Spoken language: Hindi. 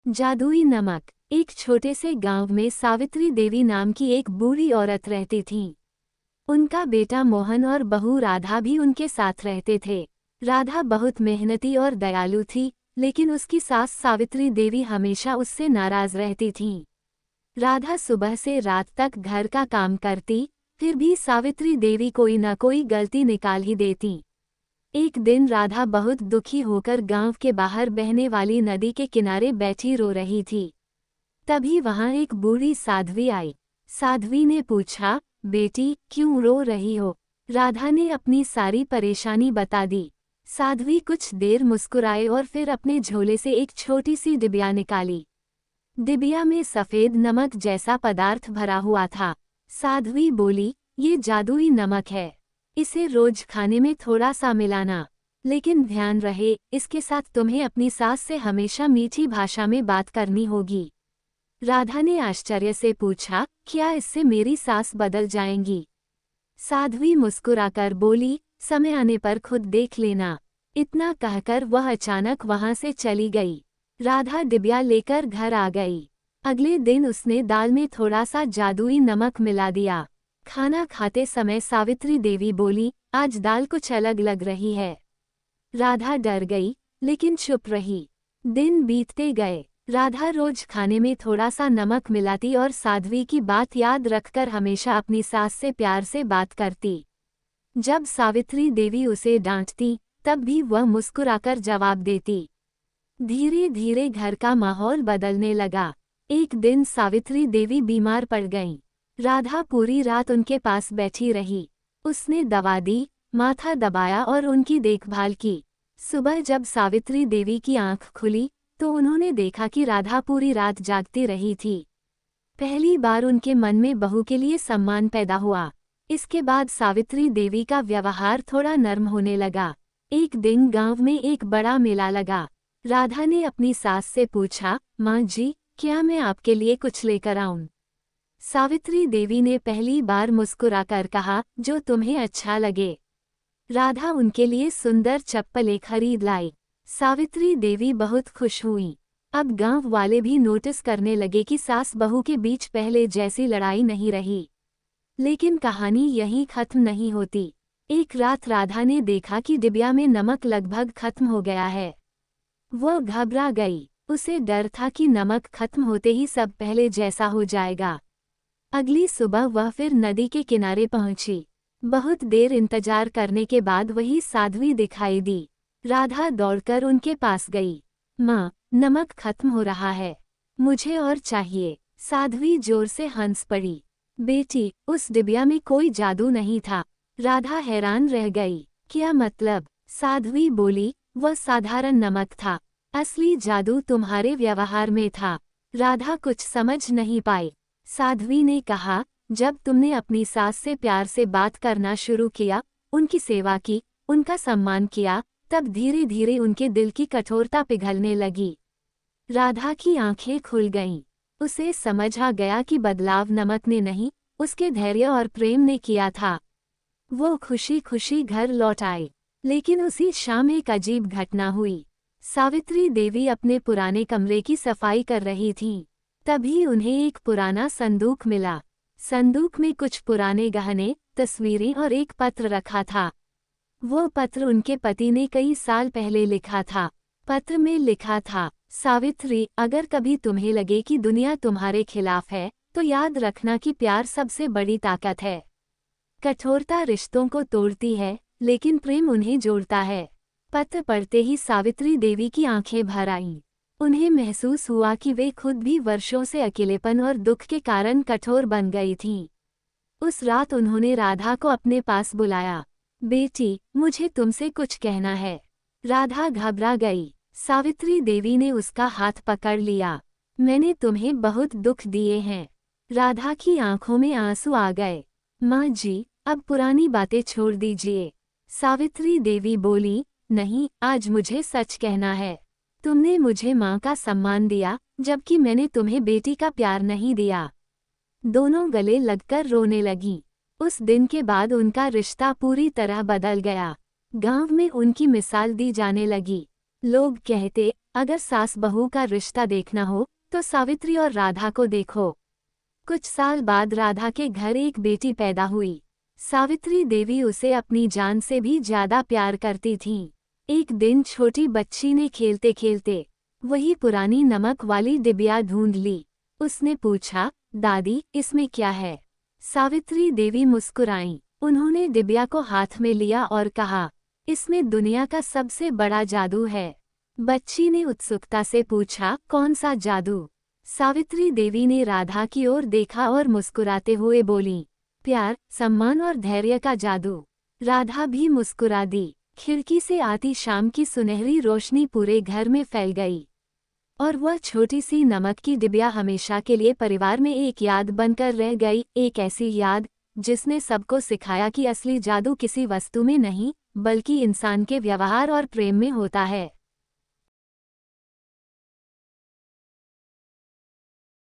जादुई नमक। एक छोटे से गांव में सावित्री देवी नाम की एक बूढ़ी औरत रहती थी। उनका बेटा मोहन और बहू राधा भी उनके साथ रहते थे। राधा बहुत मेहनती और दयालु थी, लेकिन उसकी सास सावित्री देवी हमेशा उससे नाराज रहती थीं। राधा सुबह से रात तक घर का काम करती, फिर भी सावित्री देवी कोई न कोई गलती निकाल ही देती। एक दिन राधा बहुत दुखी होकर गांव के बाहर बहने वाली नदी के किनारे बैठी रो रही थी। तभी वहां एक बूढ़ी साध्वी आई। साध्वी ने पूछा, बेटी क्यों रो रही हो? राधा ने अपनी सारी परेशानी बता दी। साध्वी कुछ देर मुस्कुराए और फिर अपने झोले से एक छोटी सी डिबिया निकाली। डिबिया में सफेद नमक जैसा पदार्थ भरा हुआ था। साध्वी बोली, ये जादुई नमक है। इसे रोज खाने में थोड़ा सा मिलाना, लेकिन ध्यान रहे इसके साथ तुम्हें अपनी सास से हमेशा मीठी भाषा में बात करनी होगी। राधा ने आश्चर्य से पूछा, क्या इससे मेरी सास बदल जाएंगी? साध्वी मुस्कुराकर बोली, समय आने पर खुद देख लेना। इतना कहकर वह अचानक वहां से चली गई। राधा डिबिया लेकर घर आ गई। अगले दिन उसने दाल में थोड़ा सा जादुई नमक मिला दिया। खाना खाते समय सावित्री देवी बोली, आज दाल कुछ अलग लग रही है। राधा डर गई, लेकिन चुप रही। दिन बीतते गए। राधा रोज खाने में थोड़ा सा नमक मिलाती और साध्वी की बात याद रखकर हमेशा अपनी सास से प्यार से बात करती। जब सावित्री देवी उसे डांटती, तब भी वह मुस्कुराकर जवाब देती। धीरे धीरे घर का माहौल बदलने लगा। एक दिन सावित्री देवी बीमार पड़ गईं। राधा पूरी रात उनके पास बैठी रही। उसने दवा दी, माथा दबाया और उनकी देखभाल की। सुबह जब सावित्री देवी की आंख खुली, तो उन्होंने देखा कि राधा पूरी रात जागती रही थी। पहली बार उनके मन में बहू के लिए सम्मान पैदा हुआ। इसके बाद सावित्री देवी का व्यवहार थोड़ा नर्म होने लगा। एक दिन गांव में एक बड़ा मेला लगा। राधा ने अपनी सास से पूछा, माँ जी, क्या मैं आपके लिए कुछ लेकर आऊं? सावित्री देवी ने पहली बार मुस्कुराकर कहा, जो तुम्हें अच्छा लगे। राधा उनके लिए सुंदर चप्पलें खरीद लाई। सावित्री देवी बहुत खुश हुईं। अब गांव वाले भी नोटिस करने लगे कि सास बहू के बीच पहले जैसी लड़ाई नहीं रही। लेकिन कहानी यहीं खत्म नहीं होती। एक रात राधा ने देखा कि डिबिया में नमक लगभग खत्म हो गया है। वह घबरा गई। उसे डर था कि नमक खत्म होते ही सब पहले जैसा हो जाएगा। अगली सुबह वह फिर नदी के किनारे पहुंची। बहुत देर इंतजार करने के बाद वही साध्वी दिखाई दी। राधा दौड़कर उनके पास गई। माँ, नमक खत्म हो रहा है, मुझे और चाहिए। साध्वी जोर से हंस पड़ी। बेटी, उस डिबिया में कोई जादू नहीं था। राधा हैरान रह गई। क्या मतलब? साध्वी बोली, वह साधारण नमक था। असली जादू तुम्हारे व्यवहार में था। राधा कुछ समझ नहीं पाई। साध्वी ने कहा, जब तुमने अपनी सास से प्यार से बात करना शुरू किया, उनकी सेवा की, उनका सम्मान किया, तब धीरे धीरे उनके दिल की कठोरता पिघलने लगी। राधा की आंखें खुल गईं। उसे समझ आ गया कि बदलाव नमक ने नहीं, उसके धैर्य और प्रेम ने किया था। वो खुशी खुशी घर लौट आई। लेकिन उसी शाम एक अजीब घटना हुई। सावित्री देवी अपने पुराने कमरे की सफाई कर रही थीं। तभी उन्हें एक पुराना संदूक मिला। संदूक में कुछ पुराने गहने, तस्वीरें और एक पत्र रखा था। वो पत्र उनके पति ने कई साल पहले लिखा था। पत्र में लिखा था, सावित्री, अगर कभी तुम्हें लगे कि दुनिया तुम्हारे खिलाफ है, तो याद रखना कि प्यार सबसे बड़ी ताकत है। कठोरता रिश्तों को तोड़ती है, लेकिन प्रेम उन्हें जोड़ता है। पत्र पढ़ते ही सावित्री देवी की आंखें भर आईं। उन्हें महसूस हुआ कि वे खुद भी वर्षों से अकेलेपन और दुख के कारण कठोर बन गई थीं। उस रात उन्होंने राधा को अपने पास बुलाया। बेटी, मुझे तुमसे कुछ कहना है। राधा घबरा गई। सावित्री देवी ने उसका हाथ पकड़ लिया। मैंने तुम्हें बहुत दुख दिए हैं। राधा की आंखों में आंसू आ गए। माँ जी, अब पुरानी बातें छोड़ दीजिए। सावित्री देवी बोली, नहीं, आज मुझे सच कहना है। तुमने मुझे माँ का सम्मान दिया, जबकि मैंने तुम्हें बेटी का प्यार नहीं दिया। दोनों गले लगकर रोने लगीं। उस दिन के बाद उनका रिश्ता पूरी तरह बदल गया। गांव में उनकी मिसाल दी जाने लगी। लोग कहते, अगर सास बहू का रिश्ता देखना हो तो सावित्री और राधा को देखो। कुछ साल बाद राधा के घर एक बेटी पैदा हुई। सावित्री देवी उसे अपनी जान से भी ज्यादा प्यार करती थीं। एक दिन छोटी बच्ची ने खेलते खेलते वही पुरानी नमक वाली डिबिया ढूंढ ली। उसने पूछा, दादी इसमें क्या है? सावित्री देवी मुस्कुराईं। उन्होंने डिबिया को हाथ में लिया और कहा, इसमें दुनिया का सबसे बड़ा जादू है। बच्ची ने उत्सुकता से पूछा, कौन सा जादू? सावित्री देवी ने राधा की ओर देखा और मुस्कुराते हुए बोलीं, प्यार, सम्मान और धैर्य का जादू। राधा भी मुस्कुरा दी। खिड़की से आती शाम की सुनहरी रोशनी पूरे घर में फैल गई और वह छोटी सी नमक की डिबिया हमेशा के लिए परिवार में एक याद बनकर रह गई। एक ऐसी याद जिसने सबको सिखाया कि असली जादू किसी वस्तु में नहीं बल्कि इंसान के व्यवहार और प्रेम में होता है।